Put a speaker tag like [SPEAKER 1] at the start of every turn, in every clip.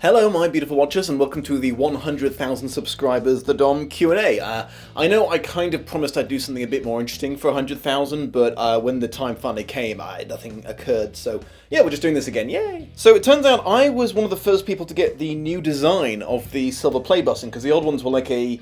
[SPEAKER 1] Hello my beautiful watchers and welcome to the 100,000 subscribers The Dom Q&A. I know I kind of promised I'd do something a bit more interesting for 100,000, but when the time finally came, nothing occurred, so yeah, we're just doing this again, yay! So it turns out I was one of the first people to get the new design of the silver play button, because the old ones were like a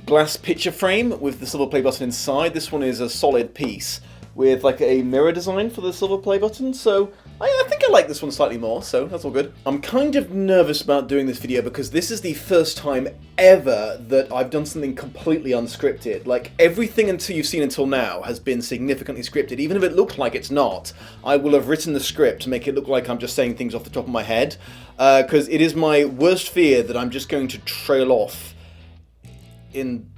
[SPEAKER 1] glass picture frame with the silver play button inside. This one is a solid piece with like a mirror design for the silver play button, so I think I like this one slightly more, so that's all good. I'm kind of nervous about doing this video because this is the first time ever that I've done something completely unscripted. Like, everything you've seen until now has been significantly scripted. Even if it looked like it's not, I will have written the script to make it look like I'm just saying things off the top of my head, because it is my worst fear that I'm just going to trail off in...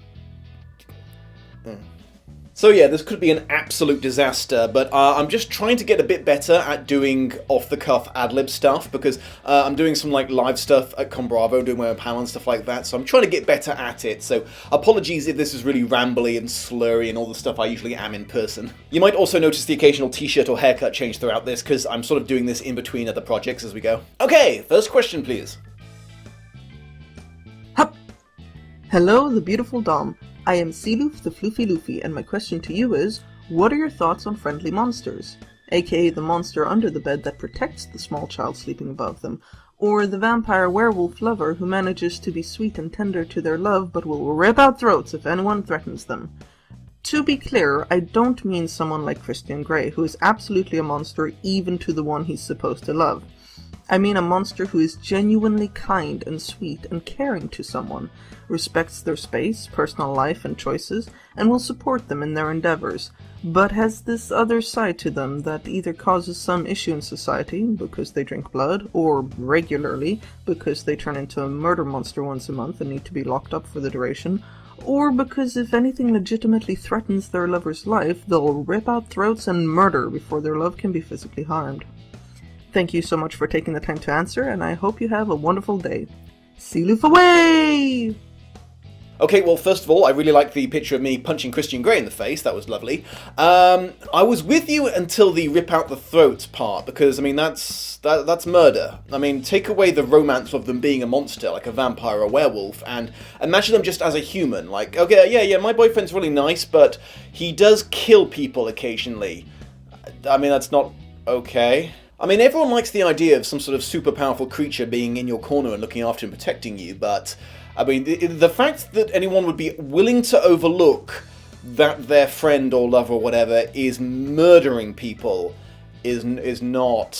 [SPEAKER 1] So yeah, this could be an absolute disaster, but I'm just trying to get a bit better at doing off-the-cuff ad-lib stuff, because I'm doing some like live stuff at Con Bravo, doing my own panel and stuff like that, so I'm trying to get better at it, so apologies if this is really rambly and slurry and all the stuff I usually am in person. You might also notice the occasional t-shirt or haircut change throughout this, because I'm sort of doing this in between other projects as we go. Okay, first question please.
[SPEAKER 2] Hup! Hello, the beautiful Dom. I am Sealoof the Floofy Loofy, and my question to you is, what are your thoughts on friendly monsters? AKA the monster under the bed that protects the small child sleeping above them, or the vampire werewolf lover who manages to be sweet and tender to their love but will rip out throats if anyone threatens them. To be clear, I don't mean someone like Christian Grey, who is absolutely a monster even to the one he's supposed to love. I mean a monster who is genuinely kind and sweet and caring to someone, respects their space, personal life and choices, and will support them in their endeavors, but has this other side to them that either causes some issue in society, because they drink blood, or regularly, because they turn into a murder monster once a month and need to be locked up for the duration, or because if anything legitimately threatens their lover's life, they'll rip out throats and murder before their love can be physically harmed. Thank you so much for taking the time to answer, and I hope you have a wonderful day. Sealoof away!
[SPEAKER 1] Okay, well, first of all, I really like the picture of me punching Christian Grey in the face. That was lovely. I was with you until the rip out the throats part, because, I mean, that's murder. I mean, take away the romance of them being a monster, like a vampire or werewolf, and imagine them just as a human. Like, okay, yeah, my boyfriend's really nice, but he does kill people occasionally. I mean, that's not okay. I mean, everyone likes the idea of some sort of super powerful creature being in your corner and looking after and protecting you, but I mean, the fact that anyone would be willing to overlook that their friend or lover or whatever is murdering people is not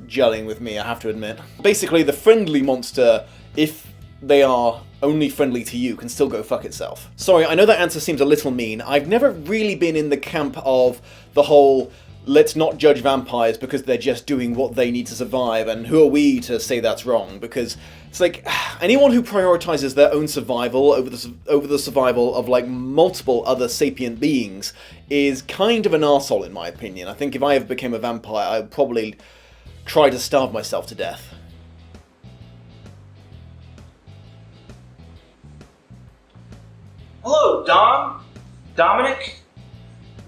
[SPEAKER 1] gelling with me, I have to admit. Basically, the friendly monster, if they are only friendly to you, can still go fuck itself. Sorry, I know that answer seems a little mean. I've never really been in the camp of the whole let's not judge vampires because they're just doing what they need to survive, and who are we to say that's wrong? Because it's like, anyone who prioritizes their own survival over the survival of like multiple other sapient beings is kind of an arsehole in my opinion. I think if I ever became a vampire, I would probably try to starve myself to death.
[SPEAKER 3] Hello, Dom. Dominic.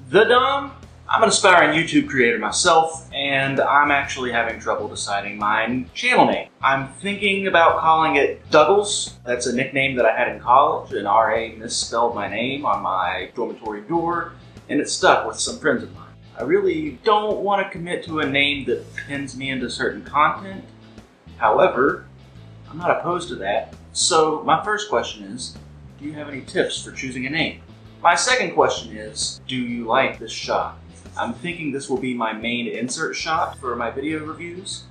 [SPEAKER 3] The Dom. I'm an aspiring YouTube creator myself, and I'm actually having trouble deciding my channel name. I'm thinking about calling it Douglas. That's a nickname that I had in college. An RA misspelled my name on my dormitory door, and it stuck with some friends of mine. I really don't want to commit to a name that pins me into certain content. However, I'm not opposed to that. So my first question is, do you have any tips for choosing a name? My second question is, do you like this shot? I'm thinking this will be my main insert shot for my video reviews.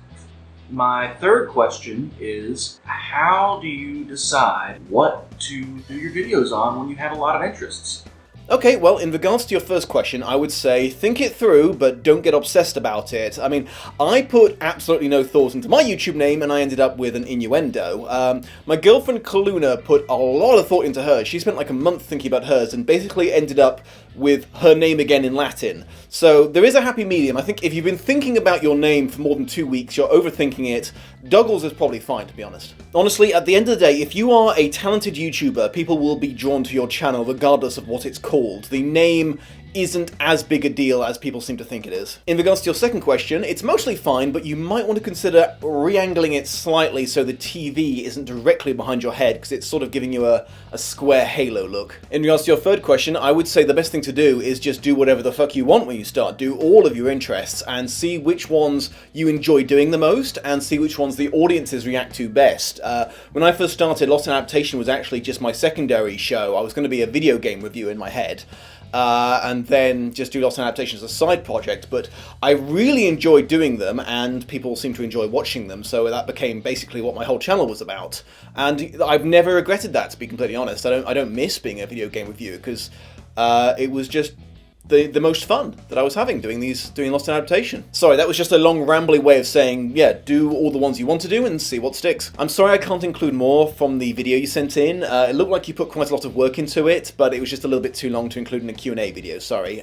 [SPEAKER 3] My third question is, how do you decide what to do your videos on when you have a lot of interests?
[SPEAKER 1] Okay, well, in regards to your first question, I would say think it through, but don't get obsessed about it. I mean, I put absolutely no thought into my YouTube name, and I ended up with an innuendo. My girlfriend Kaluna put a lot of thought into hers. She spent like a month thinking about hers, and basically ended up with her name again in Latin. So there is a happy medium. I think if you've been thinking about your name for more than 2 weeks, you're overthinking it, Douglas is probably fine, to be honest. Honestly, at the end of the day, if you are a talented YouTuber, people will be drawn to your channel regardless of what it's called. The name isn't as big a deal as people seem to think it is. In regards to your second question, it's mostly fine, but you might want to consider re-angling it slightly so the TV isn't directly behind your head, because it's sort of giving you a square halo look. In regards to your third question, I would say the best thing to do is just do whatever the fuck you want when you start. Do all of your interests and see which ones you enjoy doing the most and see which ones the audiences react to best. When I first started, Lost in Adaptation was actually just my secondary show. I was going to be a video game reviewer in my head. And then just do Lost in Adaptation as a side project, but I really enjoyed doing them, and people seem to enjoy watching them, so that became basically what my whole channel was about. And I've never regretted that, to be completely honest. I don't miss being a video game reviewer, because it was just the most fun that I was having doing Lost in Adaptation. Sorry, that was just a long rambly way of saying, yeah, do all the ones you want to do and see what sticks. I'm sorry I can't include more from the video you sent in. It looked like you put quite a lot of work into it, but it was just a little bit too long to include in a Q&A video, sorry.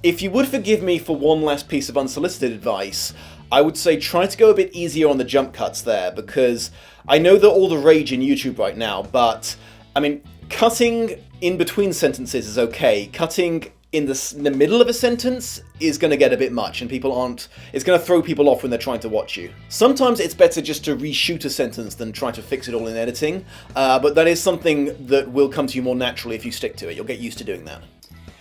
[SPEAKER 1] If you would forgive me for one last piece of unsolicited advice, I would say try to go a bit easier on the jump cuts there, because I know they're all the rage in YouTube right now, but, I mean, cutting in between sentences is okay. Cutting in the middle of a sentence is going to get a bit much, and it's going to throw people off when they're trying to watch you. Sometimes it's better just to reshoot a sentence than try to fix it all in editing, but that is something that will come to you more naturally if you stick to it. You'll get used to doing that.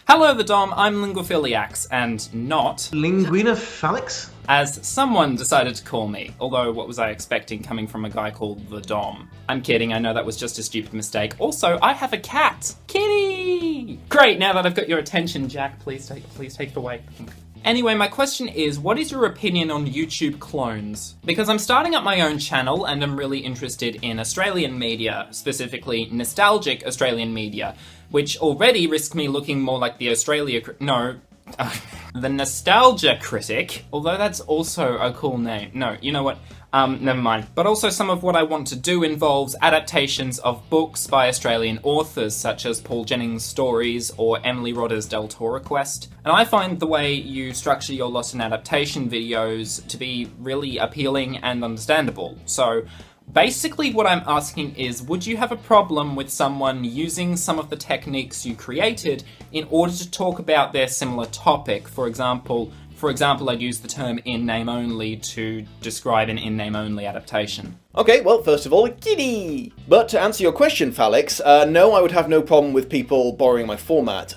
[SPEAKER 4] Hello, the Dom. I'm Linguophiliax, and not
[SPEAKER 5] Linguinophilics?
[SPEAKER 4] as someone decided to call me. Although, what was I expecting coming from a guy called the Dom? I'm kidding, I know that was just a stupid mistake. Also, I have a cat! Kitty! Great, now that I've got your attention, Jack, please take it away. Anyway, my question is, what is your opinion on YouTube clones? Because I'm starting up my own channel and I'm really interested in Australian media, specifically nostalgic Australian media, which already risk me looking more like the the Nostalgia Critic, although that's also a cool name. No, you know what? Never mind. But also some of what I want to do involves adaptations of books by Australian authors, such as Paul Jennings' stories or Emily Rodda's Del Toro Quest. And I find the way you structure your Lost in Adaptation videos to be really appealing and understandable. So basically what I'm asking is, would you have a problem with someone using some of the techniques you created in order to talk about their similar topic? For example, I'd use the term in-name only to describe an in-name only adaptation.
[SPEAKER 1] Okay, well, first of all, kitty! But to answer your question, Phalix, no, I would have no problem with people borrowing my format.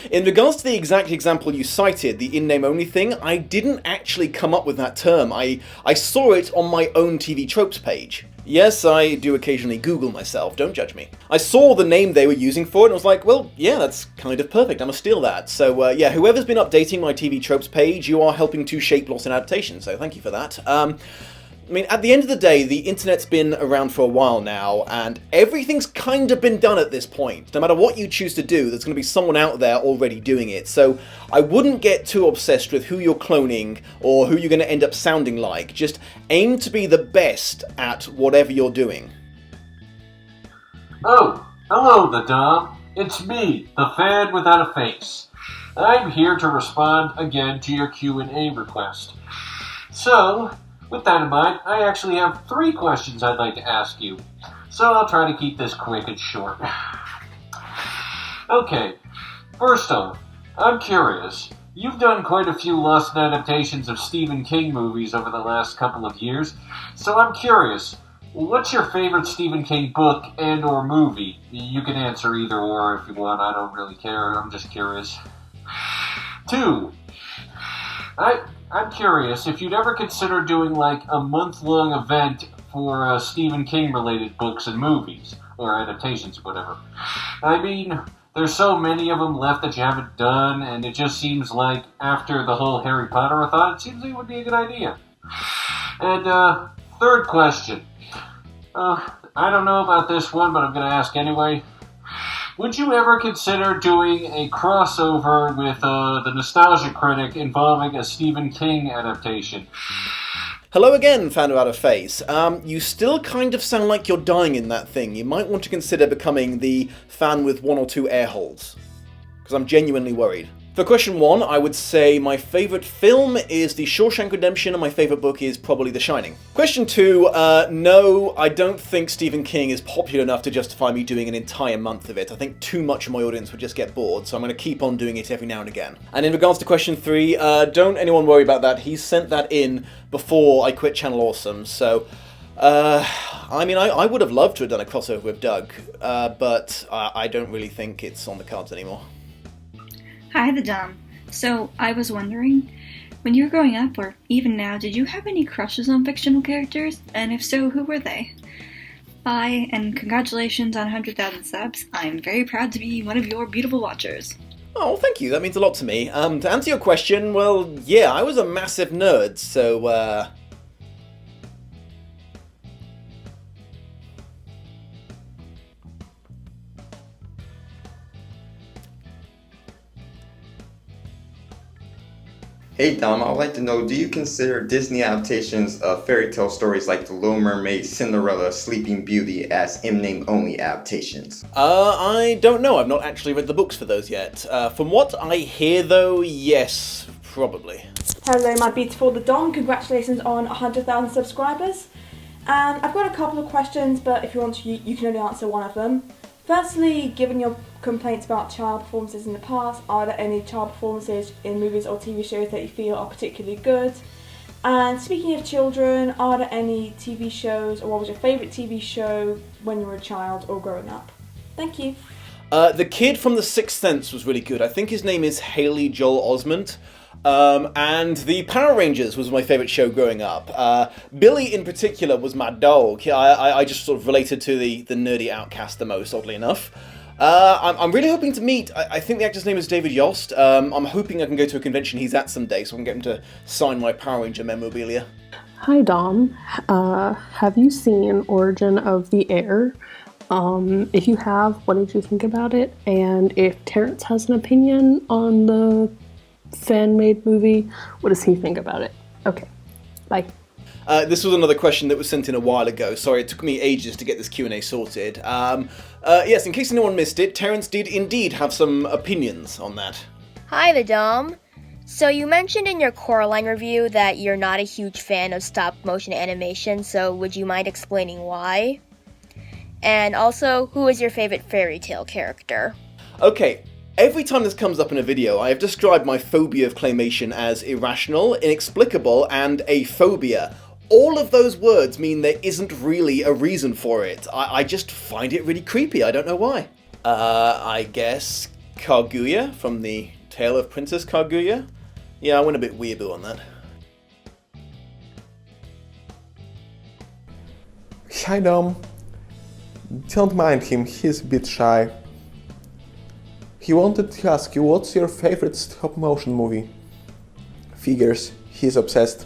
[SPEAKER 1] In regards to the exact example you cited, the in-name only thing, I didn't actually come up with that term. I saw it on my own TV Tropes page. Yes, I do occasionally Google myself, don't judge me. I saw the name they were using for it and I was like, well, yeah, that's kind of perfect, I'm gonna steal that. So, yeah, whoever's been updating my TV Tropes page, you are helping to shape Lost in Adaptation, so thank you for that. I mean, at the end of the day, the internet's been around for a while now, and everything's kind of been done at this point. No matter what you choose to do, there's going to be someone out there already doing it. So I wouldn't get too obsessed with who you're cloning or who you're going to end up sounding like. Just aim to be the best at whatever you're doing.
[SPEAKER 5] Oh, hello, the Dom. It's me, the fan without a face. I'm here to respond again to your Q&A request. So, with that in mind, I actually have 3 questions I'd like to ask you. So I'll try to keep this quick and short. Okay, first off, I'm curious. You've done quite a few Lost in adaptations of Stephen King movies over the last couple of years, so I'm curious. What's your favorite Stephen King book and or movie? You can answer either or if you want, I don't really care, I'm just curious. 2. I'm curious if you'd ever consider doing like a month-long event for Stephen King-related books and movies, or adaptations, whatever. I mean, there's so many of them left that you haven't done, and it just seems like after the whole Harry Potter-a-thon, it seems like it would be a good idea. And, 3rd question. I don't know about this one, but I'm going to ask anyway. Would you ever consider doing a crossover with the Nostalgia Critic involving a Stephen King adaptation?
[SPEAKER 1] Hello again, fan without a face. You still kind of sound like you're dying in that thing. You might want to consider becoming the fan with 1 or 2 air holes. Because I'm genuinely worried. For question 1, I would say my favourite film is The Shawshank Redemption and my favourite book is probably The Shining. Question 2, no, I don't think Stephen King is popular enough to justify me doing an entire month of it. I think too much of my audience would just get bored, so I'm going to keep on doing it every now and again. And in regards to question 3, don't anyone worry about that. He sent that in before I quit Channel Awesome, so... I mean, I would have loved to have done a crossover with Doug, but I don't really think it's on the cards anymore.
[SPEAKER 6] Hi, the Dom. So, I was wondering, when you were growing up, or even now, did you have any crushes on fictional characters? And if so, who were they? Bye, and congratulations on 100,000 subs. I'm very proud to be one of your beautiful watchers.
[SPEAKER 1] Oh, thank you. That means a lot to me. To answer your question, well, yeah, I was a massive nerd, so,
[SPEAKER 7] Hey Dom, I would like to know, do you consider Disney adaptations of fairy tale stories like The Little Mermaid, Cinderella, Sleeping Beauty as in-name only adaptations?
[SPEAKER 1] I don't know. I've not actually read the books for those yet. From what I hear, though, yes, probably.
[SPEAKER 8] Hello, my beautiful the Dom. Congratulations on 100,000 subscribers. And I've got a couple of questions, but if you want to, you can only answer one of them. Firstly, given your complaints about child performances in the past, are there any child performances in movies or TV shows that you feel are particularly good? And speaking of children, are there any TV shows, or what was your favourite TV show when you were a child or growing up? Thank you.
[SPEAKER 1] The kid from The Sixth Sense was really good. I think his name is Haley Joel Osment. And the Power Rangers was my favourite show growing up. Billy in particular was my dog. I just sort of related to the nerdy outcast the most, oddly enough. I'm really hoping to meet, I think the actor's name is David Yost. I'm hoping I can go to a convention he's at someday so I can get him to sign my Power Ranger memorabilia.
[SPEAKER 9] Hi Dom, have you seen Origin of the Air? If you have, what did you think about it? And if Terrence has an opinion on the fan-made movie, what does he think about it? Okay, bye.
[SPEAKER 1] This was another question that was sent in a while ago. Sorry, it took me ages to get this Q&A sorted. Yes, in case anyone missed it, Terrence did indeed have some opinions on that.
[SPEAKER 10] Hi, the Dom. So you mentioned in your Coraline review that you're not a huge fan of stop-motion animation, so would you mind explaining why? And also, who is your favorite fairy tale character?
[SPEAKER 1] Okay. Every time this comes up in a video, I have described my phobia of claymation as irrational, inexplicable, and a phobia. All of those words mean there isn't really a reason for it. I just find it really creepy, I don't know why. I guess Kaguya from the Tale of Princess Kaguya? Yeah, I went a bit weeaboo on that.
[SPEAKER 11] Hi Dom. Don't mind him, he's a bit shy. He wanted to ask you, what's your favorite stop-motion movie? Figures, he's obsessed.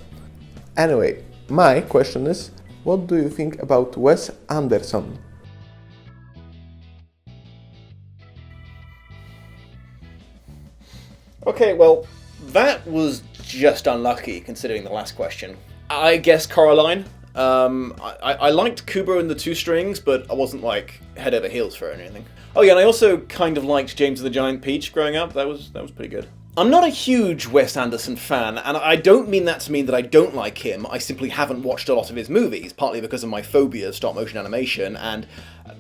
[SPEAKER 11] Anyway, my question is, what do you think about Wes Anderson?
[SPEAKER 1] Okay, well, that was just unlucky considering the last question. I guess Coraline. I liked Kubo and the Two Strings, but I wasn't like head over heels for it or anything. Oh yeah, and I also kind of liked James and the Giant Peach growing up. That was pretty good. I'm not a huge Wes Anderson fan, and I don't mean that to mean that I don't like him. I simply haven't watched a lot of his movies, partly because of my phobia of stop-motion animation, and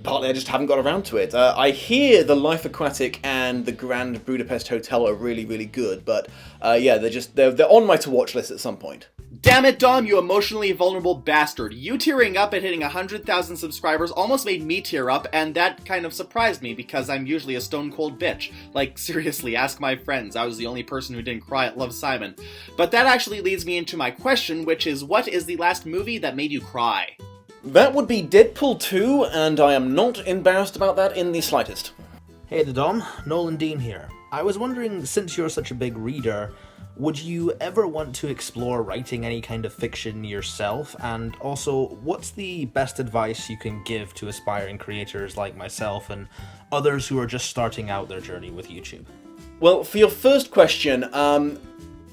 [SPEAKER 1] partly I just haven't got around to it. I hear The Life Aquatic and The Grand Budapest Hotel are really, really good, but yeah, they're on my to-watch list at some point.
[SPEAKER 12] Damn it, Dom, you emotionally vulnerable bastard. You tearing up at hitting 100,000 subscribers almost made me tear up, and that kind of surprised me because I'm usually a stone-cold bitch. Like, seriously, ask my friends. I was the only person who didn't cry at Love, Simon. But that actually leads me into my question, which is, what is the last movie that made you cry?
[SPEAKER 1] That would be Deadpool 2, and I am not embarrassed about that in the slightest.
[SPEAKER 13] Hey the Dom, Nolan Dean here. I was wondering, since you're such a big reader, would you ever want to explore writing any kind of fiction yourself? And also, what's the best advice you can give to aspiring creators like myself and others who are just starting out their journey with YouTube?
[SPEAKER 1] Well, for your first question,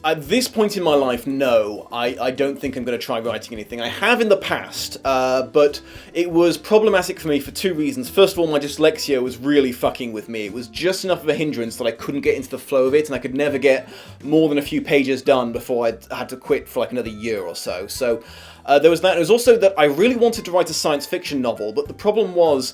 [SPEAKER 1] At this point in my life, no. I don't think I'm going to try writing anything. I have in the past, but it was problematic for me for two reasons. First of all, my dyslexia was really fucking with me. It was just enough of a hindrance that I couldn't get into the flow of it, and I could never get more than a few pages done before I had to quit for like another year or so. So there was that. It was also that I really wanted to write a science fiction novel, but the problem was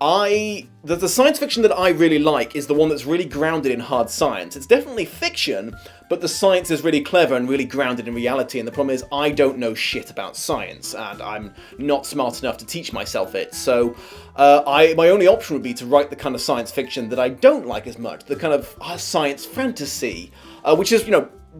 [SPEAKER 1] the science fiction that I really like is the one that's really grounded in hard science. It's definitely fiction, but the science is really clever and really grounded in reality, and the problem is I don't know shit about science, and I'm not smart enough to teach myself it, so my only option would be to write the kind of science fiction that I don't like as much, the kind of science fantasy, which is,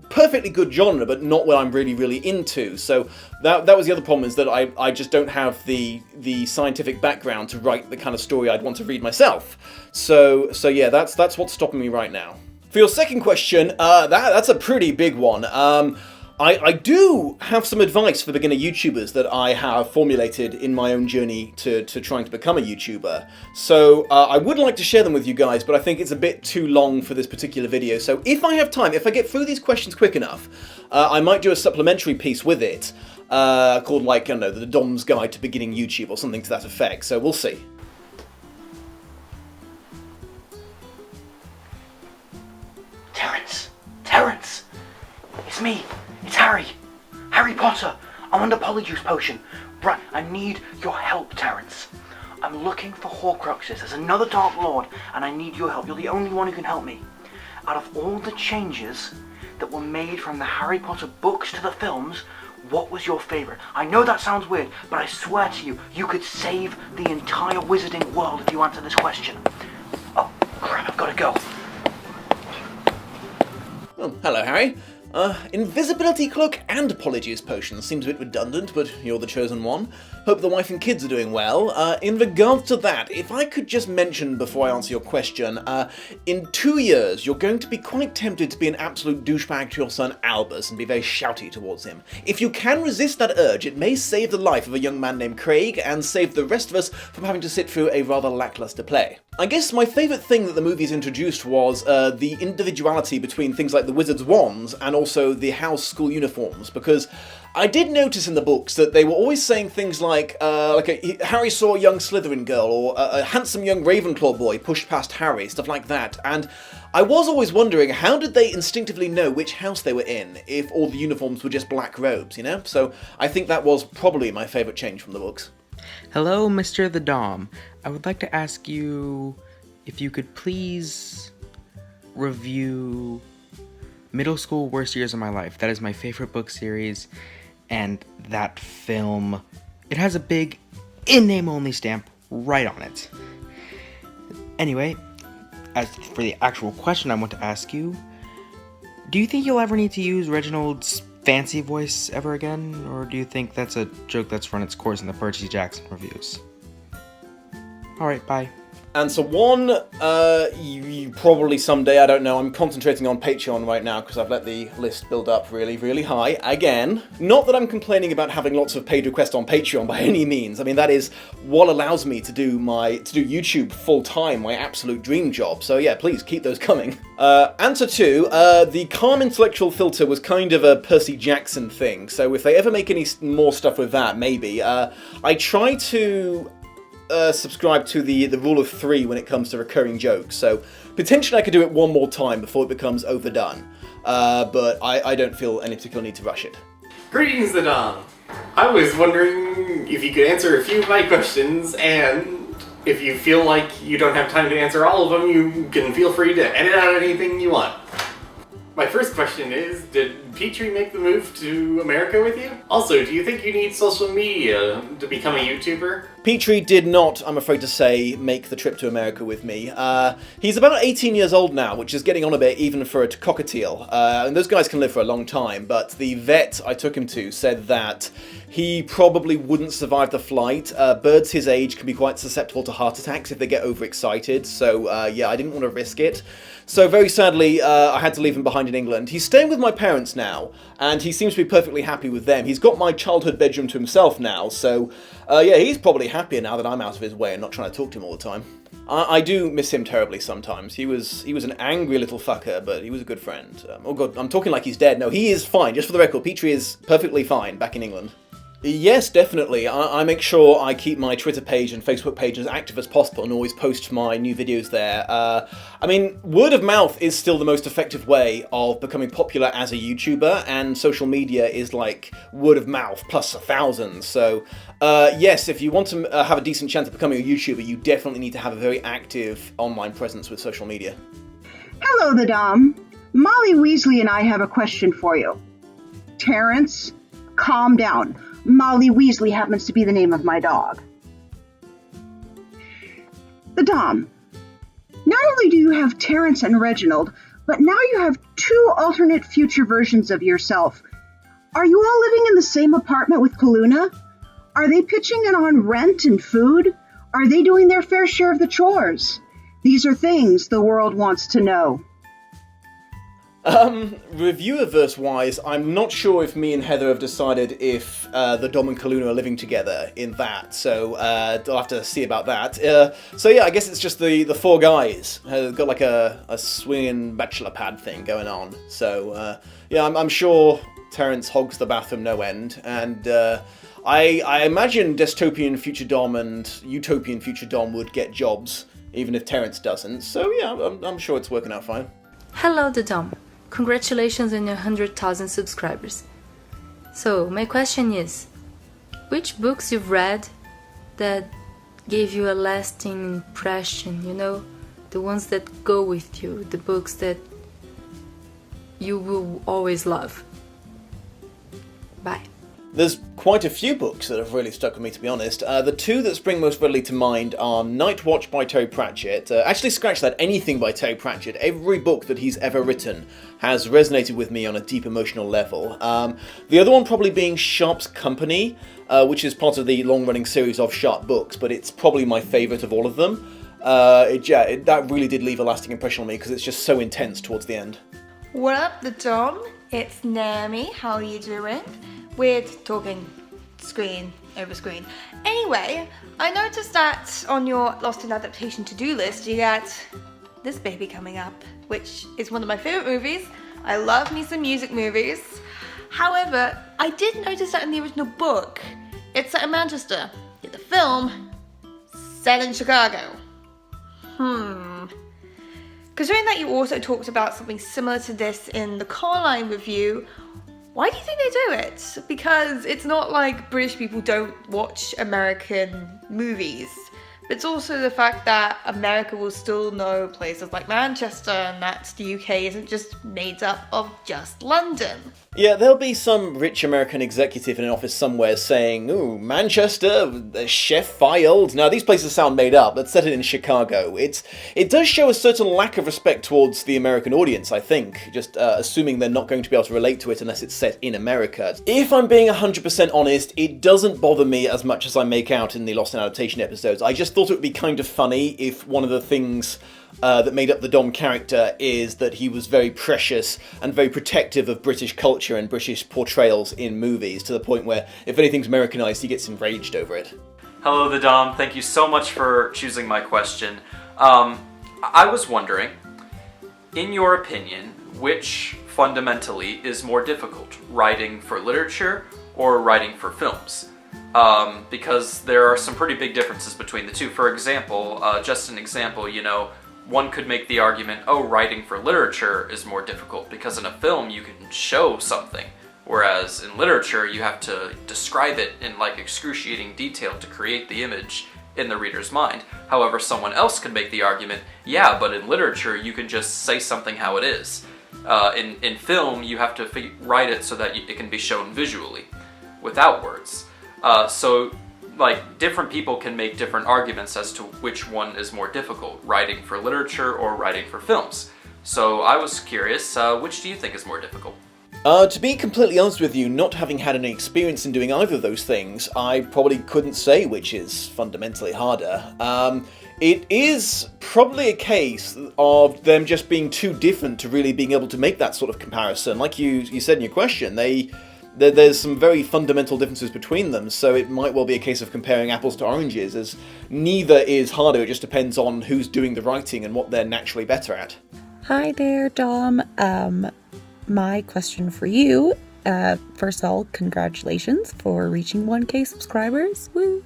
[SPEAKER 1] perfectly good genre, but not what I'm really into. So that was the other problem, is that I just don't have the scientific background to write the kind of story I'd want to read myself. So yeah, that's what's stopping me right now. For your second question, that's a pretty big one. I do have some advice for beginner YouTubers that I have formulated in my own journey to trying to become a YouTuber. So I would like to share them with you guys, but I think it's a bit too long for this particular video. So if I have time, if I get through these questions quick enough, I might do a supplementary piece with it called, like, I don't know, the Dom's Guide to Beginning YouTube or something to that effect. So we'll see.
[SPEAKER 14] Terence! It's me! It's Harry! Harry Potter! I'm on the Polyjuice potion! Right, I need your help, Terence. I'm looking for Horcruxes. There's another Dark Lord, and I need your help. You're the only one who can help me. Out of all the changes that were made from the Harry Potter books to the films, what was your favourite? I know that sounds weird, but I swear to you, you could save the entire wizarding world if you answer this question. Oh, crap, I've got to go.
[SPEAKER 1] Oh, hello, Harry. Invisibility cloak and Polyjuice potion seems a bit redundant, but you're the chosen one. Hope the wife and kids are doing well. In regards to that, if I could just mention before I answer your question, in 2 years you're going to be quite tempted to be an absolute douchebag to your son Albus and be very shouty towards him. If you can resist that urge, it may save the life of a young man named Craig and save the rest of us from having to sit through a rather lackluster play. I guess my favourite thing that the movies introduced was the individuality between things like the wizard's wands and also the house school uniforms, because I did notice in the books that they were always saying things like Harry saw a young Slytherin girl, or a handsome young Ravenclaw boy pushed past Harry, stuff like that, and I was always wondering, how did they instinctively know which house they were in if all the uniforms were just black robes, So I think that was probably my favourite change from the books.
[SPEAKER 15] Hello, Mr. the Dom. I would like to ask you if you could please review Middle School Worst Years of My Life. That is my favorite book series, and that film, it has a big in-name only stamp right on it. Anyway, as for the actual question I want to ask you, do you think you'll ever need to use Reginald's fancy voice ever again, or do you think that's a joke that's run its course in the Percy Jackson reviews? Alright, bye.
[SPEAKER 1] Answer one, you probably someday, I don't know. I'm concentrating on Patreon right now because I've let the list build up really high. Again, not that I'm complaining about having lots of paid requests on Patreon by any means. I mean, that is what allows me to do YouTube full time, my absolute dream job. So yeah, please keep those coming. Answer two, the calm intellectual filter was kind of a Percy Jackson thing. So if they ever make any more stuff with that, maybe. I try to subscribe to the rule of 3 when it comes to recurring jokes, so potentially I could do it one more time before it becomes overdone, but I don't feel any particular need to rush it.
[SPEAKER 16] Greetings, the Dom! I was wondering if you could answer a few of my questions, and if you feel like you don't have time to answer all of them, you can feel free to edit out anything you want. My first question is, did Petrie make the move to America with you? Also, do you think you need social media to become a YouTuber?
[SPEAKER 1] Petrie did not, I'm afraid to say, make the trip to America with me. He's about 18 years old now, which is getting on a bit even for a cockatiel. And those guys can live for a long time, but the vet I took him to said that he probably wouldn't survive the flight. Birds his age can be quite susceptible to heart attacks if they get overexcited, so yeah, I didn't want to risk it. So very sadly, I had to leave him behind in England. He's staying with my parents now. now, and he seems to be perfectly happy with them. He's got my childhood bedroom to himself now, so yeah, he's probably happier now that I'm out of his way and not trying to talk to him all the time. I do miss him terribly sometimes. He was an angry little fucker, but he was a good friend. Oh god, I'm talking like he's dead. No, he is fine. Just for the record, Petrie is perfectly fine back in England. Yes, definitely. I make sure I keep my Twitter page and Facebook page as active as possible and always post my new videos there. I mean, word of mouth is still the most effective way of becoming popular as a YouTuber, and social media is like word of mouth plus 1,000. So, yes, if you want to have a decent chance of becoming a YouTuber, you definitely need to have a very active online presence with social media.
[SPEAKER 17] Hello, the Dom. Molly Weasley and I have a question for you. Terrence, calm down. Molly Weasley happens to be the name of my dog. The Dom. Not only do you have Terrence and Reginald, but now you have 2 alternate future versions of yourself. Are you all living in the same apartment with Kaluna? Are they pitching in on rent and food? Are they doing their fair share of the chores? These are things the world wants to know.
[SPEAKER 1] Reviewer-verse-wise, I'm not sure if me and Heather have decided if the Dom and Kaluna are living together in that, so I'll have to see about that. So yeah, I guess it's just the 4 guys. Got like a swinging bachelor pad thing going on. So yeah, I'm sure Terrence hogs the bathroom no end, and I imagine dystopian future Dom and utopian future Dom would get jobs, even if Terrence doesn't. So yeah, I'm sure it's working out fine.
[SPEAKER 18] Hello, the Dom. Congratulations on your 100,000 subscribers. So, my question is, which books you've read that gave you a lasting impression, you know? The ones that go with you, the books that you will always love. Bye.
[SPEAKER 1] There's quite a few books that have really stuck with me, to be honest. The 2 that spring most readily to mind are Night Watch by Terry Pratchett. Actually, scratch that, anything by Terry Pratchett. Every book that he's ever written has resonated with me on a deep emotional level. The other one probably being Sharp's Company, which is part of the long-running series of Sharp books, but it's probably my favourite of all of them. That really did leave a lasting impression on me because it's just so intense towards the end.
[SPEAKER 19] What up, the Dom? It's Naomi. How are you doing? We're talking screen over screen. Anyway, I noticed that on your Lost in Adaptation to-do list, you got this baby coming up, which is one of my favourite movies. I love me some music movies. However, I did notice that in the original book, it's set in Manchester, yet the film, set in Chicago. Considering that you also talked about something similar to this in the Carline review, why do you think they do it? Because it's not like British people don't watch American movies. But it's also the fact that America will still know places like Manchester and that the UK isn't just made up of just London.
[SPEAKER 1] Yeah, there'll be some rich American executive in an office somewhere saying, ooh, Manchester, the chef filed. Now, these places sound made up. Let's set it in Chicago. It does show a certain lack of respect towards the American audience, I think, just assuming they're not going to be able to relate to it unless it's set in America. If I'm being 100% honest, it doesn't bother me as much as I make out in the Lost in Adaptation episodes. I just thought it would be kind of funny if one of the things that made up the Dom character is that he was very precious and very protective of British culture and British portrayals in movies, to the point where if anything's Americanized, he gets enraged over it.
[SPEAKER 20] Hello, the Dom. Thank you so much for choosing my question. I was wondering, in your opinion, which fundamentally is more difficult, writing for literature or writing for films? Because there are some pretty big differences between the two. For example, just an example, you know, one could make the argument, oh, writing for literature is more difficult because in a film you can show something, whereas in literature you have to describe it in like excruciating detail to create the image in the reader's mind. However, someone else could make the argument, yeah, but in literature you can just say something how it is. In film you have to write it so that it can be shown visually, without words. So like, different people can make different arguments as to which one is more difficult, writing for literature or writing for films. So I was curious, which do you think is more difficult?
[SPEAKER 1] To be completely honest with you, not having had any experience in doing either of those things, I probably couldn't say which is fundamentally harder. It is probably a case of them just being too different to really being able to make that sort of comparison. Like you said in your question, there's some very fundamental differences between them, so it might well be a case of comparing apples to oranges, as neither is harder, it just depends on who's doing the writing and what they're naturally better at.
[SPEAKER 21] Hi there, Dom. My question for you, first of all, congratulations for reaching 1K subscribers. Woo!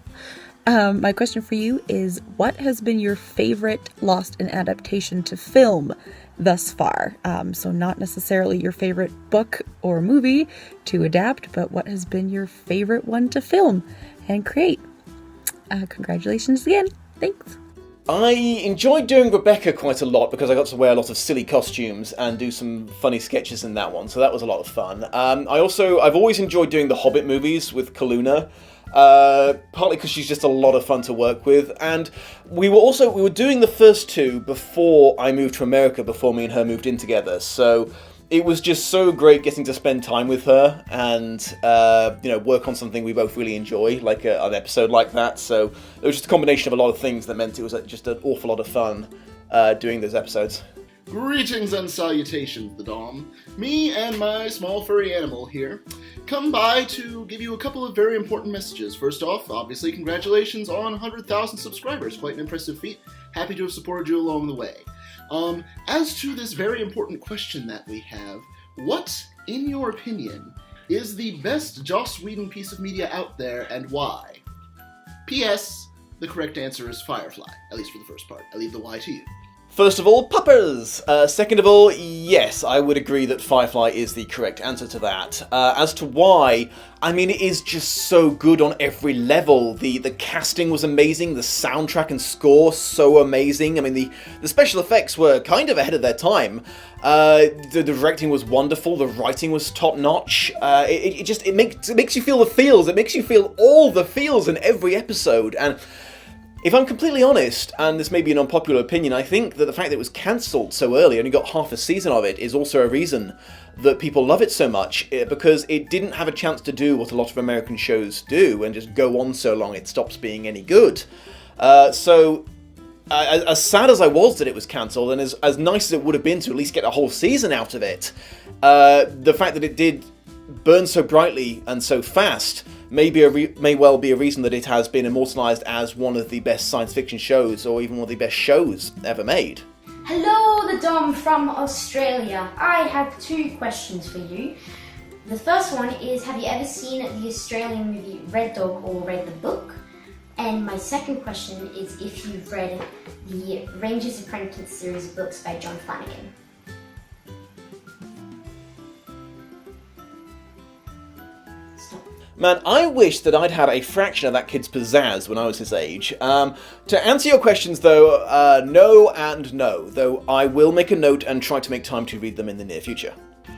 [SPEAKER 21] My question for you is, what has been your favorite Lost in adaptation to film thus far? So not necessarily your favorite book or movie to adapt, but what has been your favorite one to film and create? Congratulations again. Thanks.
[SPEAKER 1] I enjoyed doing Rebecca quite a lot because I got to wear a lot of silly costumes and do some funny sketches in that one, so that was a lot of fun. I've always enjoyed doing the Hobbit movies with Kaluna. Partly because she's just a lot of fun to work with, and we were doing the first two before I moved to America, before me and her moved in together, so it was just so great getting to spend time with her and work on something we both really enjoy, like an episode like that. So it was just a combination of a lot of things that meant it was just an awful lot of fun doing those episodes.
[SPEAKER 22] Greetings and salutations, the Dom. Me and my small furry animal here come by to give you a couple of very important messages. First off, obviously, congratulations on 100,000 subscribers. Quite an impressive feat. Happy to have supported you along the way. As to this very important question that we have, what, in your opinion, is the best Joss Whedon piece of media out there and why? P.S. The correct answer is Firefly, at least for the first part. I leave the why to you.
[SPEAKER 1] First of all, puppers! Second of all, yes, I would agree that Firefly is the correct answer to that. As to why, I mean, it is just so good on every level. The casting was amazing, the soundtrack and score so amazing. I mean, the special effects were kind of ahead of their time. The directing was wonderful, the writing was top-notch. It makes you feel the feels, it makes you feel all the feels in every episode, and if I'm completely honest, and this may be an unpopular opinion, I think that the fact that it was cancelled so early, only got half a season of it, is also a reason that people love it so much, because it didn't have a chance to do what a lot of American shows do, and just go on so long it stops being any good. So, as sad as I was that it was cancelled, and as nice as it would have been to at least get a whole season out of it, the fact that it did burn so brightly and so fast may well be a reason that it has been immortalised as one of the best science fiction shows, or even one of the best shows ever made.
[SPEAKER 23] Hello, the Dom from Australia. I have two questions for you. The first one is, have you ever seen the Australian movie Red Dog or read the book? And my second question is if you've read the Ranger's Apprentice series of books by John Flanagan.
[SPEAKER 1] Man, I wish that I'd had a fraction of that kid's pizzazz when I was his age. To answer your questions, though, no and no, though I will make a note and try to make time to read them in the near future.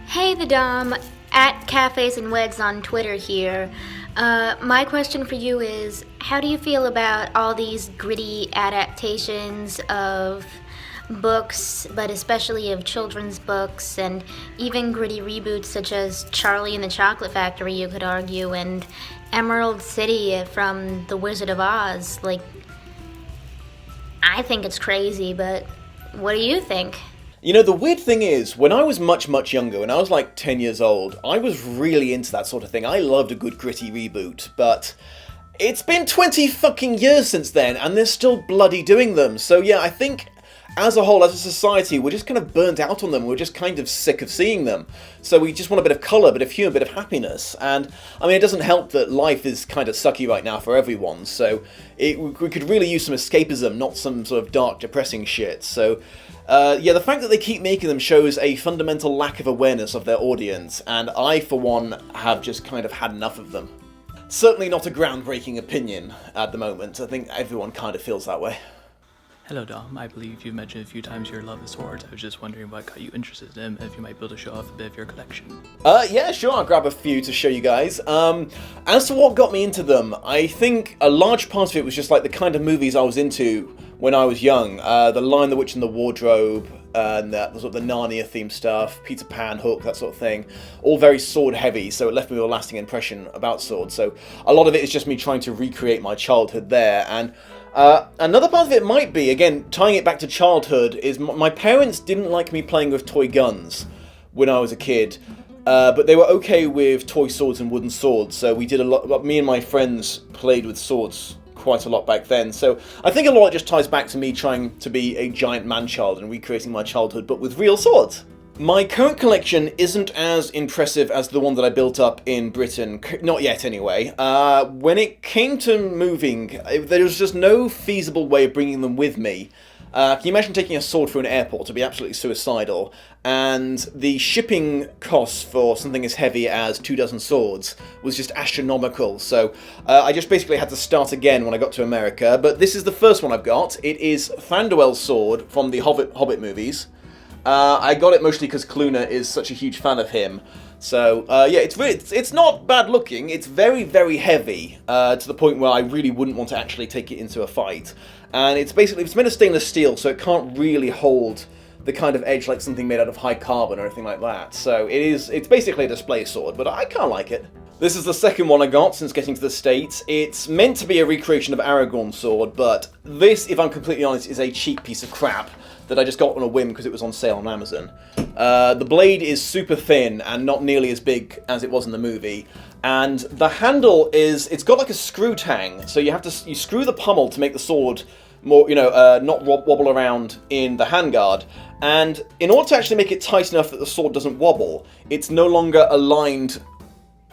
[SPEAKER 24] Hey, the Dom, at Cafes and Weds on Twitter here. My question for you is, how do you feel about all these gritty adaptations of books, but especially of children's books, and even gritty reboots such as Charlie and the Chocolate Factory, you could argue, and Emerald City from The Wizard of Oz? Like, I think it's crazy, but what do you think?
[SPEAKER 1] You know, the weird thing is, when I was much, much younger, when I was like 10 years old, I was really into that sort of thing. I loved a good gritty reboot, but it's been 20 fucking years since then, and they're still bloody doing them. So yeah, I think as a whole, as a society, we're just kind of burnt out on them. We're just kind of sick of seeing them. So we just want a bit of colour, a bit of humour, a bit of happiness. And, I mean, it doesn't help that life is kind of sucky right now for everyone. So we could really use some escapism, not some sort of dark, depressing shit. So, yeah, the fact that they keep making them shows a fundamental lack of awareness of their audience. And I, for one, have just kind of had enough of them. Certainly not a groundbreaking opinion at the moment. I think everyone kind of feels that way.
[SPEAKER 25] Hello, Dom. I believe you've mentioned a few times your love of swords. I was just wondering what got you interested in them, if you might be able to show off a bit of your collection.
[SPEAKER 1] Yeah, sure, I'll grab a few to show you guys. As to what got me into them, I think a large part of it was just like the kind of movies I was into when I was young. The Lion, the Witch and the Wardrobe, and the sort of the Narnia themed stuff, Peter Pan, Hook, that sort of thing, all very sword heavy, so it left me with a lasting impression about swords. So a lot of it is just me trying to recreate my childhood there. And another part of it might be, again, tying it back to childhood, is my parents didn't like me playing with toy guns when I was a kid. But they were okay with toy swords and wooden swords, so we did a lot. Me and my friends played with swords quite a lot back then. So I think a lot just ties back to me trying to be a giant man-child and recreating my childhood, but with real swords. My current collection isn't as impressive as the one that I built up in Britain, not yet anyway. When it came to moving, there was just no feasible way of bringing them with me. Can you imagine taking a sword through an airport? It'd be absolutely suicidal. And the shipping costs for something as heavy as 24 swords was just astronomical. So I just basically had to start again when I got to America. But this is the first one I've got. It is Thranduil's sword from the Hobbit movies. I got it mostly because Cluna is such a huge fan of him. So yeah, it's not bad looking. It's very, very heavy to the point where I really wouldn't want to actually take it into a fight. And it's made of stainless steel, so it can't really hold the kind of edge like something made out of high carbon or anything like that. So it's basically a display sword, but I kind of like it. This is the second one I got since getting to the States. It's meant to be a recreation of Aragorn's sword, but this, if I'm completely honest, is a cheap piece of crap that I just got on a whim because it was on sale on Amazon. The blade is super thin and not nearly as big as it was in the movie. And the handle it's got like a screw tang, so you screw the pommel to make the sword more, not wobble around in the handguard. And in order to actually make it tight enough that the sword doesn't wobble, it's no longer aligned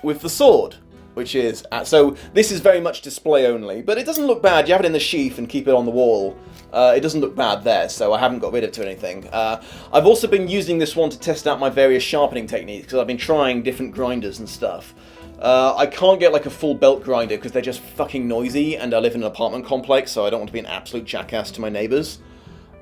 [SPEAKER 1] with the sword, which is, so this is very much display only, but it doesn't look bad. You have it in the sheath and keep it on the wall. It doesn't look bad there, so I haven't got rid of it or anything. I've also been using this one to test out my various sharpening techniques, because I've been trying different grinders and stuff. I can't get like a full belt grinder because they're just fucking noisy, and I live in an apartment complex, so I don't want to be an absolute jackass to my neighbours.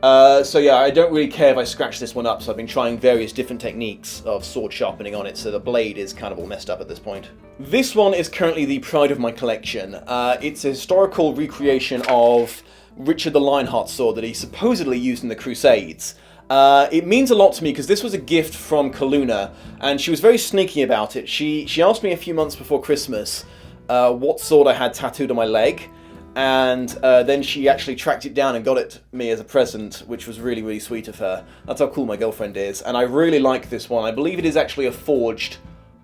[SPEAKER 1] So yeah, I don't really care if I scratch this one up, so I've been trying various different techniques of sword sharpening on it, so the blade is kind of all messed up at this point. This one is currently the pride of my collection. It's a historical recreation of Richard the Lionheart sword that he supposedly used in the Crusades. It means a lot to me because this was a gift from Kaluna, and she was very sneaky about it. She asked me a few months before Christmas what sword I had tattooed on my leg, and then she actually tracked it down and got it me as a present, which was really, really sweet of her. That's how cool my girlfriend is, and I really like this one. I believe it is actually a forged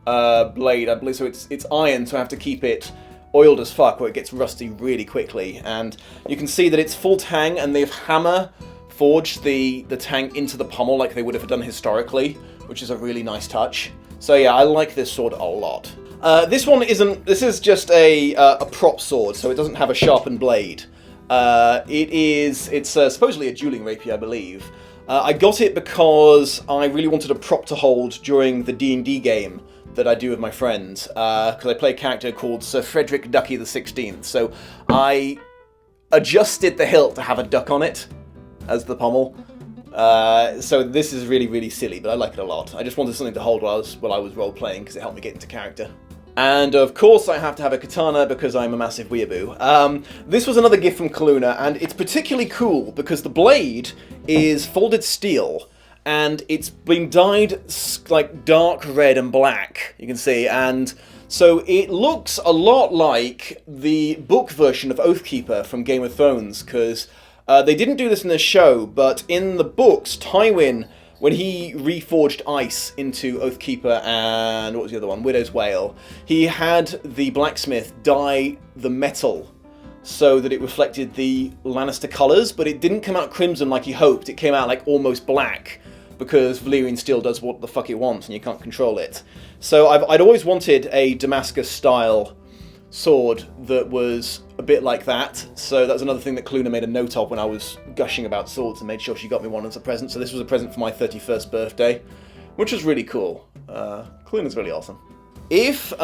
[SPEAKER 1] blade. I believe so. It's iron, so I have to keep it oiled as fuck, or it gets rusty really quickly. And you can see that it's full tang, and they've hammer forged the tang into the pommel like they would have done historically, which is a really nice touch. So yeah, I like this sword a lot. This one isn't. This is just a prop sword, so it doesn't have a sharpened blade. It's supposedly a dueling rapier, I believe. I got it because I really wanted a prop to hold during the D&D game that I do with my friends, because I play a character called Sir Frederick Ducky the 16th. So I adjusted the hilt to have a duck on it as the pommel. So this is really, really silly, but I like it a lot. I just wanted something to hold while I was role-playing, because it helped me get into character. And of course I have to have a katana because I'm a massive weeaboo. This was another gift from Kaluna, and it's particularly cool because the blade is folded steel, and it's been dyed like dark red and black, you can see, and so it looks a lot like the book version of Oathkeeper from Game of Thrones, because they didn't do this in the show, but in the books, Tywin, when he reforged ice into Oathkeeper and what was the other one, Widow's Wail, he had the blacksmith dye the metal so that it reflected the Lannister colours, but it didn't come out crimson like he hoped. It came out like almost black, because Valyrian steel does what the fuck it wants and you can't control it. So I'd always wanted a Damascus-style sword that was a bit like that, so that's another thing that Kaluna made a note of when I was gushing about swords, and made sure she got me one as a present. So this was a present for my 31st birthday, which was really cool. Kaluna's really awesome. If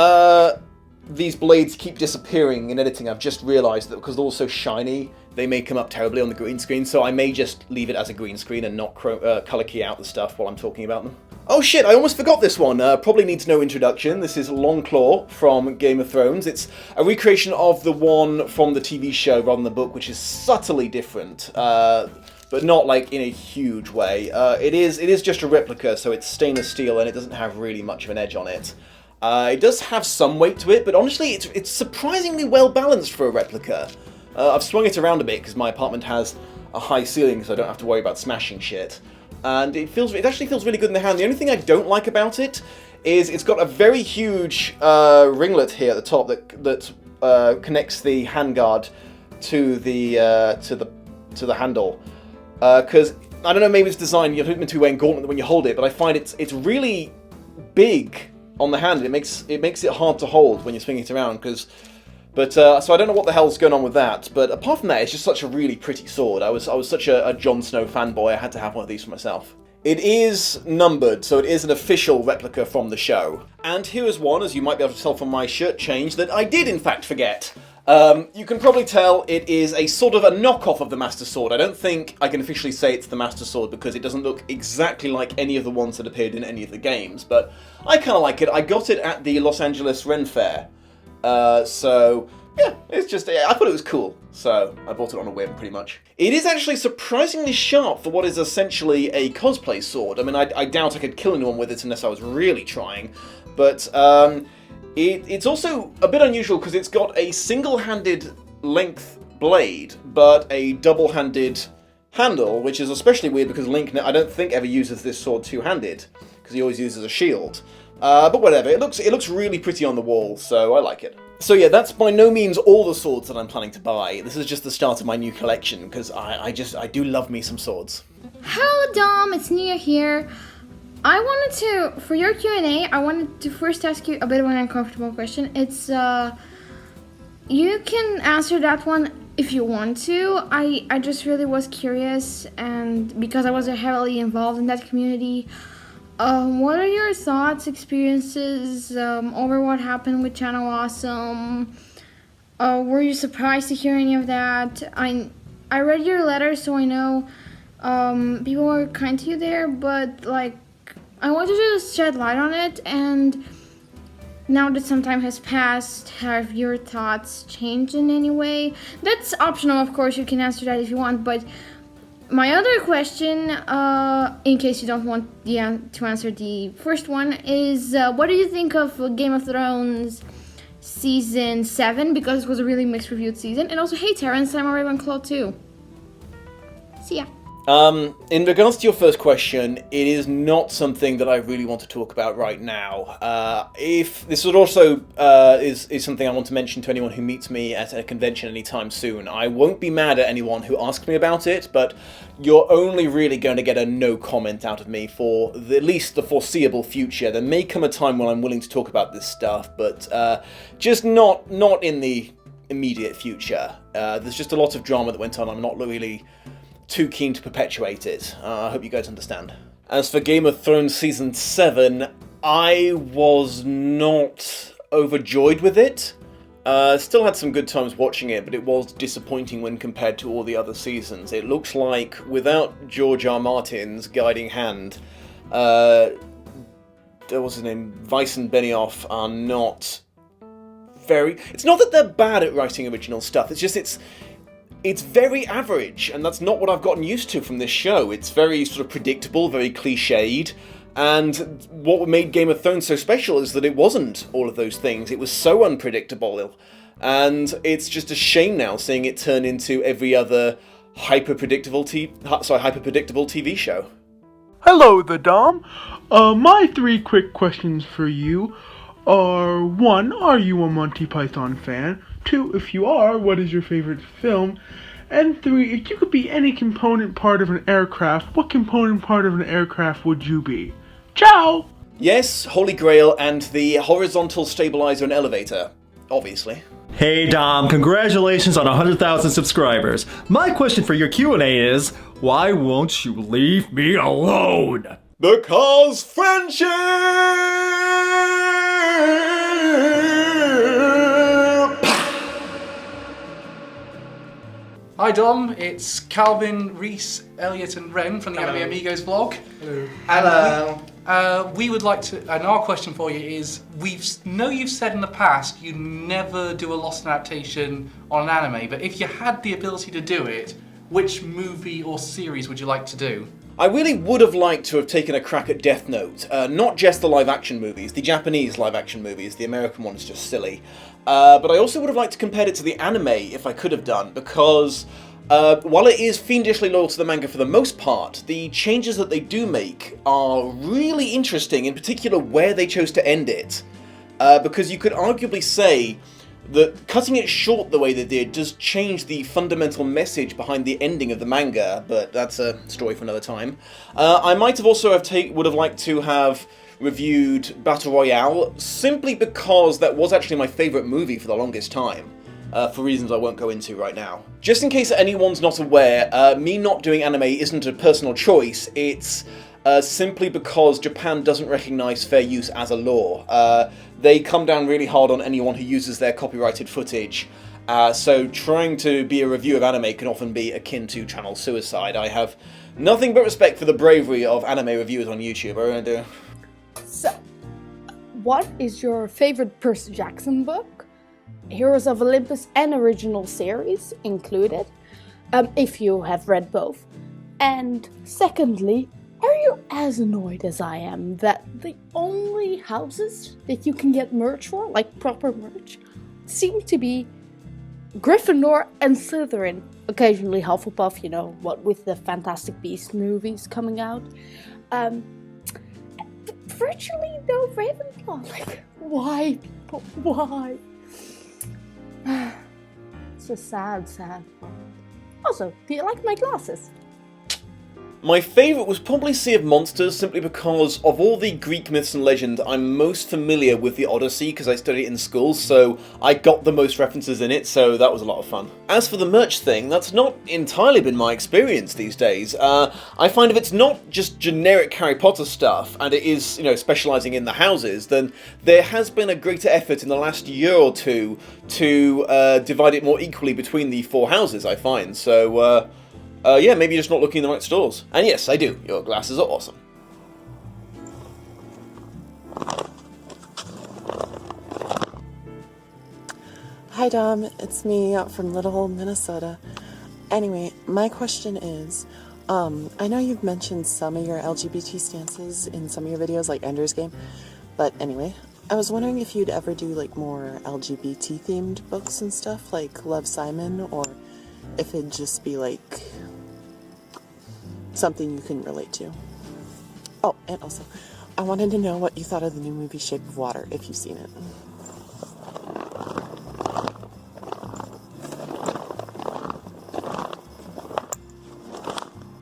[SPEAKER 1] these blades keep disappearing in editing, I've just realised that because they're all so shiny, they may come up terribly on the green screen, so I may just leave it as a green screen and not colour key out the stuff while I'm talking about them. Oh shit, I almost forgot this one. Probably needs no introduction. This is Longclaw from Game of Thrones. It's a recreation of the one from the TV show rather than the book, which is subtly different. but not like in a huge way. It is just a replica, so it's stainless steel and it doesn't have really much of an edge on it. It does have some weight to it, but honestly, it's surprisingly well balanced for a replica. I've swung it around a bit because my apartment has a high ceiling, so I don't have to worry about smashing shit. And it actually feels really good in the hand. The only thing I don't like about it is it's got a very huge ringlet here at the top that connects the handguard to the handle. Because I don't know, maybe it's designed. You don't meant to be wearing gauntlet when you hold it, but I find it's really big on the hand. It makes it hard to hold when you're swinging it around. So I don't know what the hell's going on with that. But apart from that, it's just such a really pretty sword. I was such a Jon Snow fanboy. I had to have one of these for myself. It is numbered, so it is an official replica from the show. And here is one, as you might be able to tell from my shirt change, that I did in fact forget. You can probably tell it is a sort of a knockoff of the Master Sword. I don't think I can officially say it's the Master Sword because it doesn't look exactly like any of the ones that appeared in any of the games, but I kind of like it. I got it at the Los Angeles Ren Fair. So, yeah, it's just, I thought it was cool, so I bought it on a whim, pretty much. It is actually surprisingly sharp for what is essentially a cosplay sword. I mean, I doubt I could kill anyone with it unless I was really trying, but, it's also a bit unusual because it's got a single-handed length blade, but a double-handed handle, which is especially weird because Link, I don't think, ever uses this sword two-handed, because he always uses a shield. But whatever, it looks really pretty on the wall, so I like it. So yeah, that's by no means all the swords that I'm planning to buy. This is just the start of my new collection, because I do love me some swords.
[SPEAKER 2] Hello Dom, it's Nia here. I wanted to, for your Q&A, I wanted to first ask you a bit of an uncomfortable question. It's, you can answer that one if you want to. I just really was curious, and because I was heavily involved in that community, what are your thoughts, experiences over what happened with Channel Awesome? Were you surprised to hear any of that? I read your letter, so I know people were kind to you there, but like, I wanted to just shed light on it, and now that some time has passed, have your thoughts changed in any way? That's optional, of course, you can answer that if you want, but my other question, in case you don't want to answer the first one, is what do you think of Game of Thrones Season 7? Because it was a really mixed reviewed season. And also, hey Terrence, I'm a Ravenclaw too. See ya.
[SPEAKER 1] In regards to your first question, it is not something that I really want to talk about right now. If this would also is something I want to mention to anyone who meets me at a convention anytime soon. I won't be mad at anyone who asks me about it, but you're only really going to get a no comment out of me for at least the foreseeable future. There may come a time when I'm willing to talk about this stuff, but just not in the immediate future. There's just a lot of drama that went on. I'm not really too keen to perpetuate it. I hope you guys understand. As for Game of Thrones Season 7, I was not overjoyed with it. Still had some good times watching it, but it was disappointing when compared to all the other seasons. It looks like, without George R. Martin's guiding hand, what's his name, Weiss and Benioff are not very... It's not that they're bad at writing original stuff, it's just it's very average, and that's not what I've gotten used to from this show. It's very sort of predictable, very cliched, and what made Game of Thrones so special is that it wasn't all of those things. It was so unpredictable, and it's just a shame now seeing it turn into every other hyper-predictable TV show.
[SPEAKER 3] Hello, the Dom. My 3 quick questions for you are: 1, are you a Monty Python fan? 2, if you are, what is your favorite film? And 3, if you could be any component part of an aircraft, what component part of an aircraft would you be? Ciao!
[SPEAKER 1] Yes, Holy Grail and the horizontal stabilizer and elevator, obviously.
[SPEAKER 4] Hey Dom, congratulations on 100,000 subscribers. My question for your Q&A is, why won't you leave me alone?
[SPEAKER 1] Because friendship!
[SPEAKER 5] Hi Dom, it's Calvin, Reese, Elliot and Ren from the Anime Amigos vlog.
[SPEAKER 6] Hello.
[SPEAKER 5] We would like to, and our question for you is, you've said in the past you never do a Lost adaptation on an anime, but if you had the ability to do it, which movie or series would you like to do?
[SPEAKER 1] I really would have liked to have taken a crack at Death Note. Not just the live-action movies, the Japanese live-action movies, the American one's just silly. But I also would have liked to compare it to the anime if I could have done, because while it is fiendishly loyal to the manga for the most part, the changes that they do make are really interesting, in particular where they chose to end it. Because you could arguably say that cutting it short the way they did does change the fundamental message behind the ending of the manga, but that's a story for another time. I might have also would have liked to have reviewed Battle Royale, simply because that was actually my favourite movie for the longest time, for reasons I won't go into right now. Just in case anyone's not aware, me not doing anime isn't a personal choice, it's simply because Japan doesn't recognise fair use as a law. They come down really hard on anyone who uses their copyrighted footage, so trying to be a review of anime can often be akin to channel suicide. I have nothing but respect for the bravery of anime reviewers on YouTube, I really do.
[SPEAKER 6] So, what is your favorite Percy Jackson book? Heroes of Olympus and original series included, if you have read both. And secondly, are you as annoyed as I am that the only houses that you can get merch for, like proper merch, seem to be Gryffindor and Slytherin? Occasionally Hufflepuff, you know, what with the Fantastic Beasts movies coming out. Virtually no Ravenclaw. Like, why people? Why? It's a sad, sad world. Also, do you like my glasses?
[SPEAKER 1] My favourite was probably Sea of Monsters, simply because of all the Greek myths and legends, I'm most familiar with the Odyssey because I studied it in school, so I got the most references in it, so that was a lot of fun. As for the merch thing, that's not entirely been my experience these days. I find if it's not just generic Harry Potter stuff, and it is, you know, specialising in the houses, then there has been a greater effort in the last year or two to divide it more equally between the four houses, I find, so yeah, maybe you're just not looking in the right stores. And yes, I do. Your glasses are awesome.
[SPEAKER 7] Hi Dom, it's me from Little Old Minnesota. Anyway, my question is, I know you've mentioned some of your LGBT stances in some of your videos, like Ender's Game, but anyway, I was wondering if you'd ever do like more LGBT themed books and stuff, like Love, Simon, or if it'd just be like something you can relate to. Oh, and also, I wanted to know what you thought of the new movie Shape of Water, if you've seen it.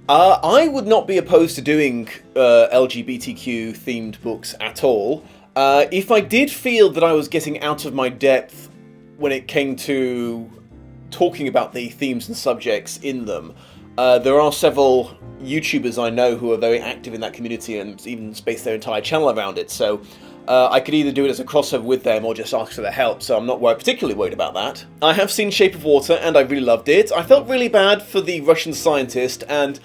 [SPEAKER 1] I would not be opposed to doing LGBTQ themed books at all. If I did feel that I was getting out of my depth when it came to talking about the themes and subjects in them, there are several YouTubers I know who are very active in that community and even space their entire channel around it, so I could either do it as a crossover with them or just ask for their help, so I'm not particularly worried about that. I have seen Shape of Water and I really loved it. I felt really bad for the Russian scientist, and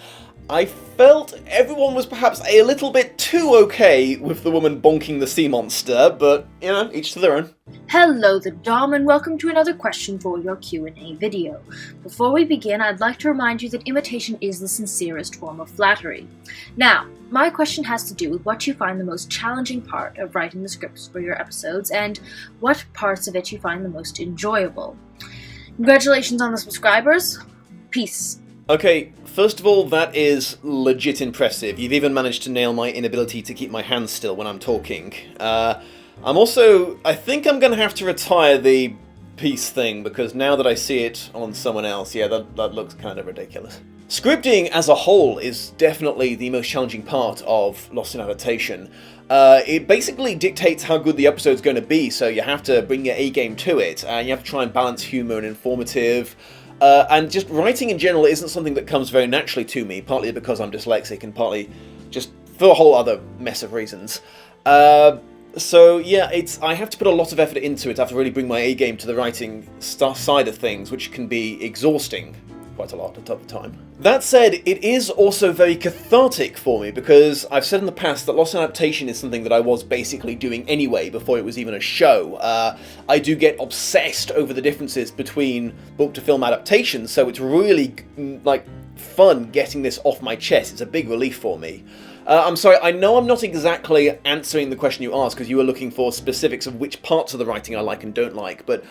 [SPEAKER 1] I felt everyone was perhaps a little bit too okay with the woman bonking the sea monster, but, you know, each to their own.
[SPEAKER 8] Hello there, Dom, and welcome to another question for your Q&A video. Before we begin, I'd like to remind you that imitation is the sincerest form of flattery. Now, my question has to do with what you find the most challenging part of writing the scripts for your episodes, and what parts of it you find the most enjoyable. Congratulations on the subscribers. Peace.
[SPEAKER 1] Okay, first of all, that is legit impressive. You've even managed to nail my inability to keep my hands still when I'm talking. I think I'm going to have to retire the peace thing, because now that I see it on someone else, yeah, that looks kind of ridiculous. Scripting as a whole is definitely the most challenging part of Lost in Adaptation. It basically dictates how good the episode's going to be, so you have to bring your A-game to it, and you have to try and balance humour and informative. And just writing in general isn't something that comes very naturally to me, partly because I'm dyslexic and partly just for a whole other mess of reasons. So yeah, I have to put a lot of effort into it. I have to really bring my A-game to the writing side of things, which can be exhausting. quite a lot at the time. That said, it is also very cathartic for me, because I've said in the past that Lost in Adaptation is something that I was basically doing anyway before it was even a show. I do get obsessed over the differences between book to film adaptations, so it's really like fun getting this off my chest. It's a big relief for me. I'm sorry, I know I'm not exactly answering the question you asked, because you were looking for specifics of which parts of the writing I like and don't like, but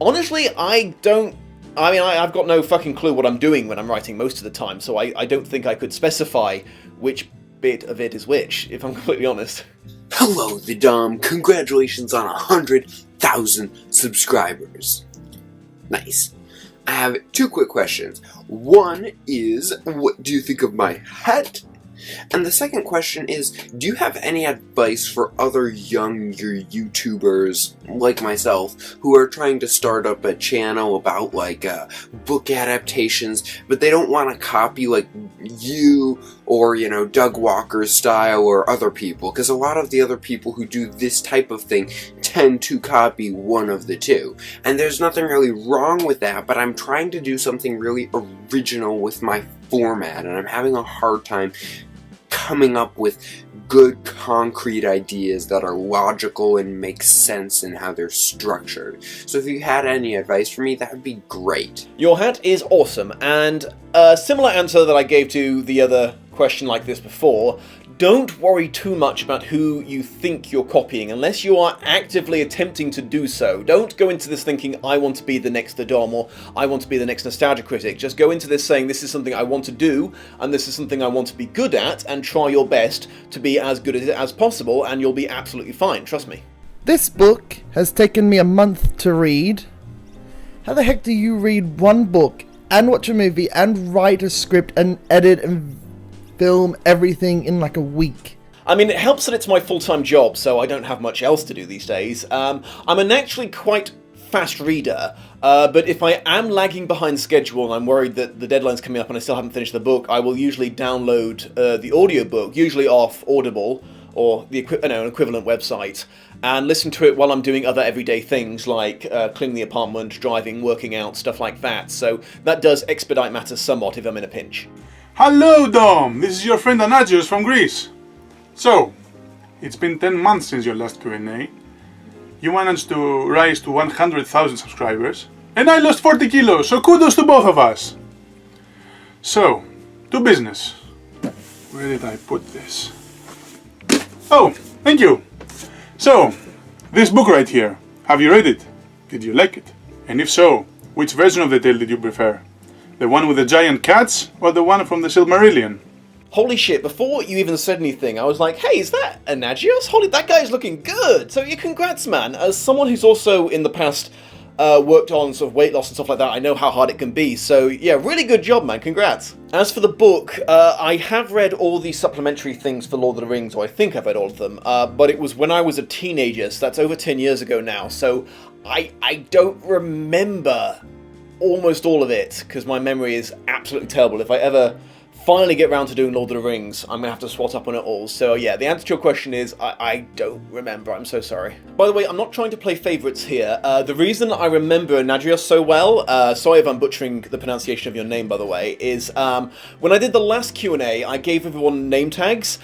[SPEAKER 1] honestly, I've got no fucking clue what I'm doing when I'm writing most of the time, so I don't think I could specify which bit of it is which, if I'm completely honest.
[SPEAKER 9] Hello, the Dom. Congratulations on 100,000 subscribers. Nice. I have 2 quick questions. One is, what do you think of my hat? And the second question is, do you have any advice for other younger YouTubers like myself who are trying to start up a channel about like book adaptations, but they don't want to copy like you or, you know, Doug Walker's style or other people? Because a lot of the other people who do this type of thing tend to copy one of the two. And there's nothing really wrong with that, but I'm trying to do something really original with my format, and I'm having a hard time coming up with good concrete ideas that are logical and make sense in how they're structured. So if you had any advice for me, that would be great.
[SPEAKER 1] Your hat is awesome, and a similar answer that I gave to the other question like this before. Don't worry too much about who you think you're copying, unless you are actively attempting to do so. Don't go into this thinking, I want to be the next The Dom, or I want to be the next Nostalgia Critic. Just go into this saying, this is something I want to do, and this is something I want to be good at, and try your best to be as good at it as possible, and you'll be absolutely fine, trust me.
[SPEAKER 10] This book has taken me a month to read. How the heck do you read one book, and watch a movie, and write a script, and edit, and film everything in like a week?
[SPEAKER 1] I mean, it helps that it's my full-time job, so I don't have much else to do these days. I'm a naturally quite fast reader, but if I am lagging behind schedule and I'm worried that the deadline's coming up and I still haven't finished the book, I will usually download the audiobook, usually off Audible or an equivalent website, and listen to it while I'm doing other everyday things like cleaning the apartment, driving, working out, stuff like that. So that does expedite matters somewhat if I'm in a pinch.
[SPEAKER 11] Hello, Dom! This is your friend Anagios from Greece. So, it's been 10 months since your last Q&A. You managed to rise to 100,000 subscribers, and I lost 40 kilos, so kudos to both of us! So, to business. Where did I put this? Oh, thank you! So, this book right here, have you read it? Did you like it? And if so, which version of the tale did you prefer? The one with the giant cats, or the one from the Silmarillion?
[SPEAKER 1] Holy shit, before you even said anything, I was like, hey, is that Anagios? Holy, that guy's looking good! So yeah, congrats, man. As someone who's also in the past worked on sort of weight loss and stuff like that, I know how hard it can be. So yeah, really good job, man. Congrats. As for the book, I have read all the supplementary things for Lord of the Rings, or I think I've read all of them, but it was when I was a teenager, so that's over 10 years ago now, so I don't remember almost all of it, because my memory is absolutely terrible. If I ever finally get around to doing Lord of the Rings, I'm going to have to swat up on it all. So yeah, the answer to your question is, I don't remember, I'm so sorry. By the way, I'm not trying to play favourites here. The reason I remember Anagios so well, sorry if I'm butchering the pronunciation of your name by the way, is when I did the last Q&A, I gave everyone name tags,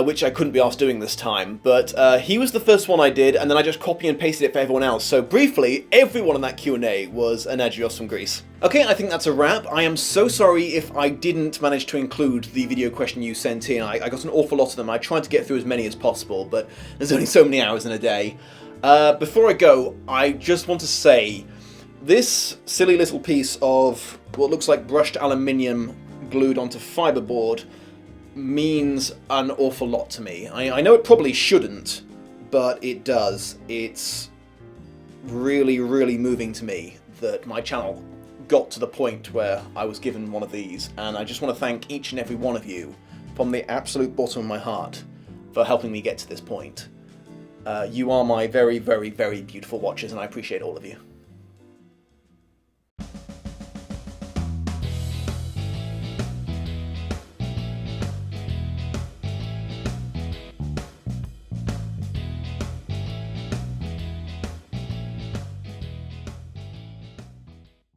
[SPEAKER 1] which I couldn't be asked doing this time, but he was the first one I did, and then I just copy and pasted it for everyone else. So briefly, everyone in that Q&A was Anagios from Greece. Okay, I think that's a wrap. I am so sorry if I didn't manage to include the video question you sent in. I got an awful lot of them. I tried to get through as many as possible, but there's only so many hours in a day. Before I go, I just want to say, this silly little piece of what looks like brushed aluminium glued onto fiberboard means an awful lot to me. I know it probably shouldn't, but it does. It's really, really moving to me that my channel got to the point where I was given one of these, and I just want to thank each and every one of you from the absolute bottom of my heart for helping me get to this point. You are my very, very, very beautiful watchers, and I appreciate all of you.